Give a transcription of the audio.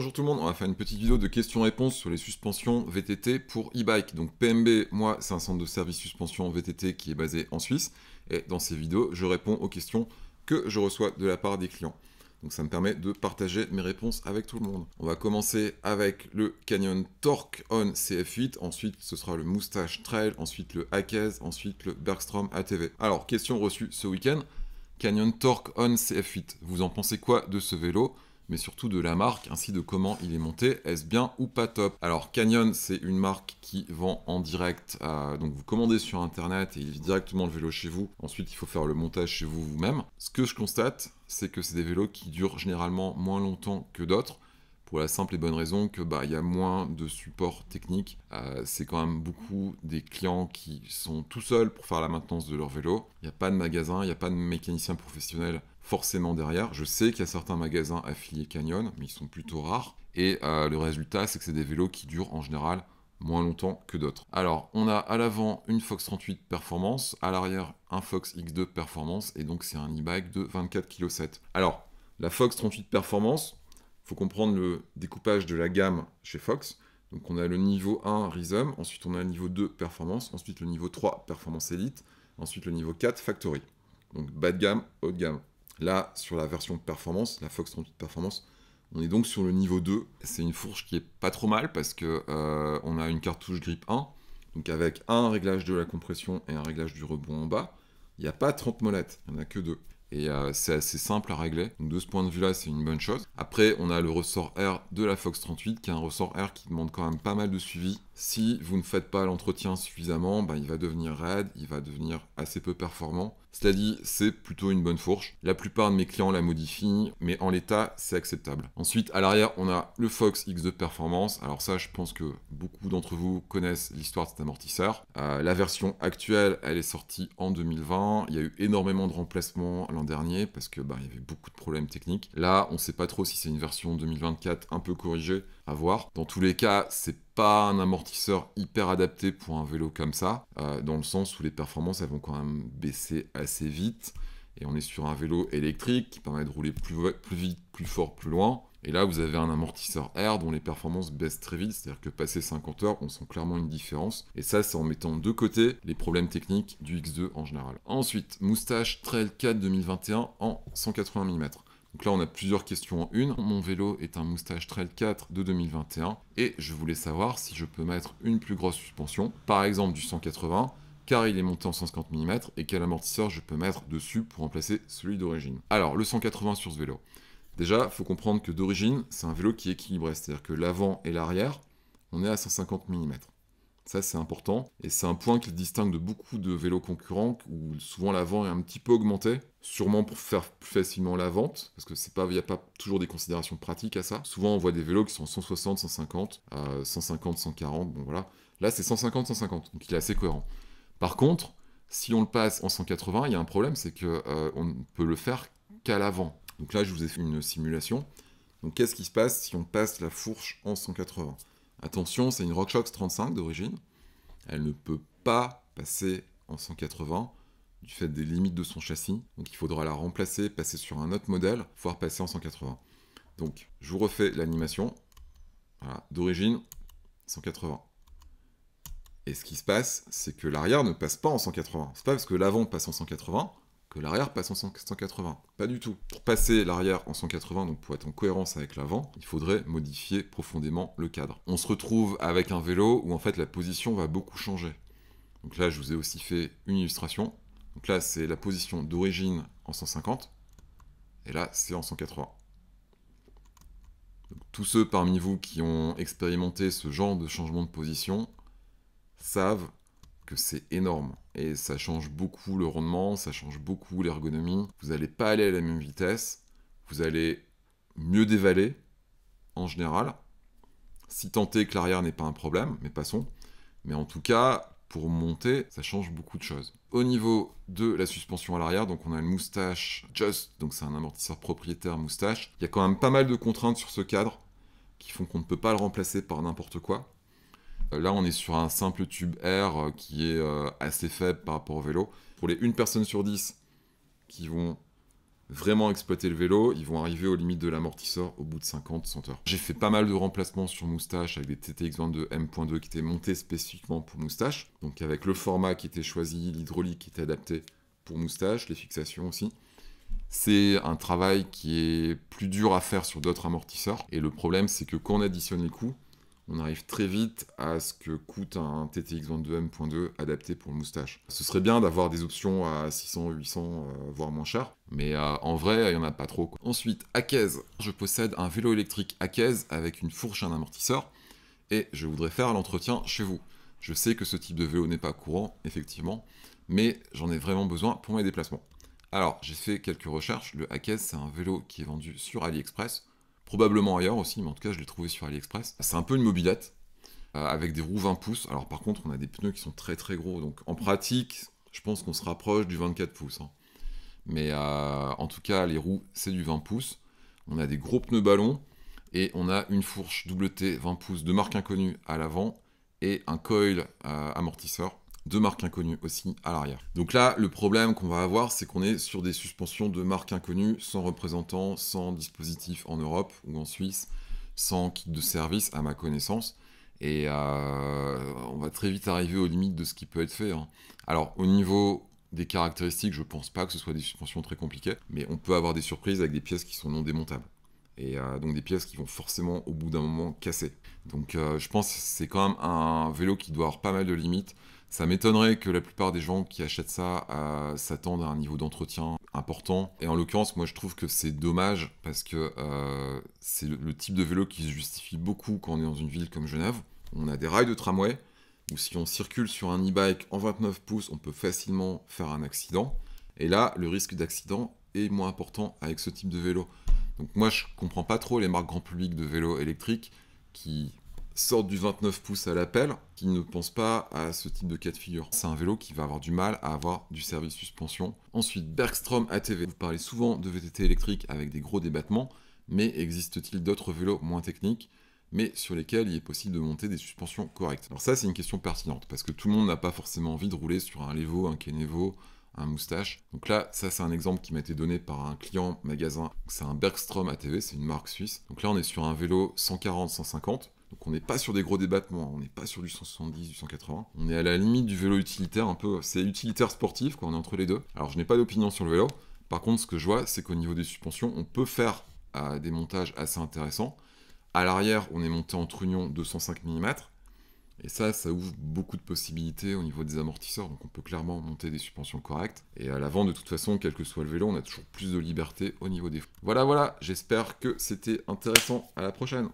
Bonjour tout le monde, on va faire une petite vidéo de questions-réponses sur les suspensions VTT pour e-bike. Donc PMB, moi, c'est un centre de service suspension VTT qui est basé en Suisse. Et dans ces vidéos, je réponds aux questions que je reçois de la part des clients. Donc ça me permet de partager mes réponses avec tout le monde. On va commencer avec le Canyon Torque On CF8, ensuite ce sera le Moustache Trail, ensuite le Hakez, ensuite le Bergstrom ATV. Alors, question reçue ce week-end, Canyon Torque On CF8, vous en pensez quoi de ce vélo ? Mais surtout de la marque, ainsi de comment il est monté, est-ce bien ou pas top? Alors Canyon, c'est une marque qui vend en direct, donc vous commandez sur internet et il livre directement le vélo chez vous, ensuite il faut faire le montage chez vous vous-même. Ce que je constate, c'est que c'est des vélos qui durent généralement moins longtemps que d'autres, pour la simple et bonne raison que il y a moins de support technique. C'est quand même beaucoup des clients qui sont tout seuls pour faire la maintenance de leur vélo. Il n'y a pas de magasin, il n'y a pas de mécanicien professionnel forcément derrière. Je sais qu'il y a certains magasins affiliés Canyon, mais ils sont plutôt rares. Et le résultat, c'est que c'est des vélos qui durent en général moins longtemps que d'autres. Alors, on a à l'avant une Fox 38 Performance, à l'arrière un Fox X2 Performance, et donc c'est un e-bike de 24,7 kg. Alors, la Fox 38 Performance, il faut comprendre le découpage de la gamme chez Fox. Donc on a le niveau 1 Rhythm, ensuite on a le niveau 2 Performance, ensuite le niveau 3 Performance Elite, ensuite le niveau 4 Factory. Donc bas de gamme, haut de gamme. Là, sur la version Performance, la Fox 38 Performance, on est donc sur le niveau 2. C'est une fourche qui est pas trop mal parce que on a une cartouche grip 1, donc avec un réglage de la compression et un réglage du rebond en bas. Il n'y a pas 30 molettes, il n'y en a que 2. Et c'est assez simple à régler. Donc de ce point de vue-là, c'est une bonne chose. Après, on a le ressort R de la Fox 38, qui est un ressort R qui demande quand même pas mal de suivi. Si vous ne faites pas l'entretien suffisamment, il va devenir raide, il va devenir assez peu performant. Cela dit, c'est plutôt une bonne fourche. La plupart de mes clients la modifient, mais en l'état, c'est acceptable. Ensuite, à l'arrière, on a le Fox X2 Performance. Alors ça, je pense que beaucoup d'entre vous connaissent l'histoire de cet amortisseur. La version actuelle, elle est sortie en 2020. Il y a eu énormément de remplacements l'an dernier, parce que il y avait beaucoup de problèmes techniques. Là, on ne sait pas trop si c'est une version 2024 un peu corrigée, à voir. Dans tous les cas, c'est pas un amortisseur hyper adapté pour un vélo comme ça, dans le sens où les performances elles vont quand même baisser assez vite, et on est sur un vélo électrique qui permet de rouler plus vite, plus fort, plus loin. Et là, vous avez un amortisseur R dont les performances baissent très vite, c'est-à-dire que passé 50 heures, on sent clairement une différence. Et ça, c'est en mettant de côté les problèmes techniques du X2 en général. Ensuite, Moustache Trail 4 2021 en 180 mm. Donc là, on a plusieurs questions en une. Mon vélo est un Moustache Trail 4 de 2021 et je voulais savoir si je peux mettre une plus grosse suspension, par exemple du 180, car il est monté en 150 mm, et quel amortisseur je peux mettre dessus pour remplacer celui d'origine. Alors, le 180 sur ce vélo. Déjà, il faut comprendre que d'origine, c'est un vélo qui est équilibré, c'est-à-dire que l'avant et l'arrière, on est à 150 mm. Ça, c'est important, et c'est un point qui le distingue de beaucoup de vélos concurrents, où souvent l'avant est un petit peu augmenté, sûrement pour faire plus facilement la vente, parce qu'il n'y a pas toujours des considérations pratiques à ça. Souvent, on voit des vélos qui sont 160, 150, 150, 140, bon voilà. Là, c'est 150, 150, donc il est assez cohérent. Par contre, si on le passe en 180, il y a un problème, c'est qu'on ne peut le faire qu'à l'avant. Donc là, je vous ai fait une simulation. Donc qu'est-ce qui se passe si on passe la fourche en 180 ? Attention, c'est une RockShox 35 d'origine. Elle ne peut pas passer en 180 du fait des limites de son châssis. Donc il faudra la remplacer, passer sur un autre modèle, pouvoir passer en 180. Donc je vous refais l'animation. Voilà, d'origine 180. Et ce qui se passe, c'est que l'arrière ne passe pas en 180. C'est pas parce que l'avant passe en 180 que l'arrière passe en 180. Pas du tout. Pour passer l'arrière en 180, donc pour être en cohérence avec l'avant, il faudrait modifier profondément le cadre. On se retrouve avec un vélo où en fait la position va beaucoup changer. Donc là, je vous ai aussi fait une illustration. Donc là, c'est la position d'origine en 150. Et là, c'est en 180. Donc, tous ceux parmi vous qui ont expérimenté ce genre de changement de position savent que c'est énorme. Et ça change beaucoup le rendement, ça change beaucoup l'ergonomie. Vous n'allez pas aller à la même vitesse, vous allez mieux dévaler, en général. Si tant est que l'arrière n'est pas un problème, mais passons. Mais en tout cas, pour monter, ça change beaucoup de choses. Au niveau de la suspension à l'arrière, donc on a le Moustache Just, donc c'est un amortisseur propriétaire Moustache. Il y a quand même pas mal de contraintes sur ce cadre, qui font qu'on ne peut pas le remplacer par n'importe quoi. Là, on est sur un simple tube R qui est assez faible par rapport au vélo. Pour les 1 personne sur 10 qui vont vraiment exploiter le vélo, ils vont arriver aux limites de l'amortisseur au bout de 50-100 heures. J'ai fait pas mal de remplacements sur Moustache avec des TTX22 M.2 qui étaient montés spécifiquement pour Moustache, donc avec le format qui était choisi, l'hydraulique qui était adapté pour Moustache, les fixations aussi. C'est un travail qui est plus dur à faire sur d'autres amortisseurs, et le problème c'est que quand on additionne les coûts, on arrive très vite à ce que coûte un TTX22 M.2 adapté pour le Moustache. Ce serait bien d'avoir des options à 600, 800, voire moins cher, mais en vrai, il n'y en a pas trop, quoi. Ensuite, Akez. Je possède un vélo électrique Akez avec une fourche et un amortisseur, et je voudrais faire l'entretien chez vous. Je sais que ce type de vélo n'est pas courant, effectivement, mais j'en ai vraiment besoin pour mes déplacements. Alors, j'ai fait quelques recherches. Le Akez, c'est un vélo qui est vendu sur AliExpress, probablement ailleurs aussi, mais en tout cas, je l'ai trouvé sur AliExpress. C'est un peu une mobilette, avec des roues 20 pouces. Alors par contre, on a des pneus qui sont très très gros, donc en pratique, je pense qu'on se rapproche du 24 pouces. Hein. Mais en tout cas, les roues, c'est du 20 pouces. On a des gros pneus ballons, et on a une fourche WT 20 pouces de marque inconnue à l'avant, et un coil amortisseur de marque inconnue aussi à l'arrière. Donc là, le problème qu'on va avoir, c'est qu'on est sur des suspensions de marque inconnue, sans représentant, sans dispositif en Europe ou en Suisse, sans kit de service à ma connaissance. Et on va très vite arriver aux limites de ce qui peut être fait. Hein. Alors, au niveau des caractéristiques, je pense pas que ce soit des suspensions très compliquées, mais on peut avoir des surprises avec des pièces qui sont non démontables. Et donc des pièces qui vont forcément, au bout d'un moment, casser. Donc je pense que c'est quand même un vélo qui doit avoir pas mal de limites. Ça m'étonnerait que la plupart des gens qui achètent ça s'attendent à un niveau d'entretien important. Et en l'occurrence, moi je trouve que c'est dommage parce que c'est le type de vélo qui se justifie beaucoup quand on est dans une ville comme Genève. On a des rails de tramway, où si on circule sur un e-bike en 29 pouces, on peut facilement faire un accident. Et là, le risque d'accident est moins important avec ce type de vélo. Donc moi je comprends pas trop les marques grand public de vélos électriques qui sortent du 29 pouces à l'appel, qui ne pensent pas à ce type de cas de figure. C'est un vélo qui va avoir du mal à avoir du service suspension. Ensuite, Bergstrom ATV. Vous parlez souvent de VTT électrique avec des gros débattements, mais existe-t-il d'autres vélos moins techniques, mais sur lesquels il est possible de monter des suspensions correctes? Alors ça, c'est une question pertinente, parce que tout le monde n'a pas forcément envie de rouler sur un Levo, un Kenevo, un Moustache. Donc là, ça c'est un exemple qui m'a été donné par un client magasin. C'est un Bergstrom ATV, c'est une marque suisse. Donc là, on est sur un vélo 140-150. Donc on n'est pas sur des gros débattements, on n'est pas sur du 170, du 180. On est à la limite du vélo utilitaire, un peu. C'est utilitaire sportif, quoi, on est entre les deux. Alors je n'ai pas d'opinion sur le vélo. Par contre, ce que je vois, c'est qu'au niveau des suspensions, on peut faire des montages assez intéressants. À l'arrière, on est monté en trunion 205 mm. Et ça ouvre beaucoup de possibilités au niveau des amortisseurs, donc on peut clairement monter des suspensions correctes. Et à l'avant, de toute façon, quel que soit le vélo, on a toujours plus de liberté au niveau des freins. Voilà, j'espère que c'était intéressant. À la prochaine.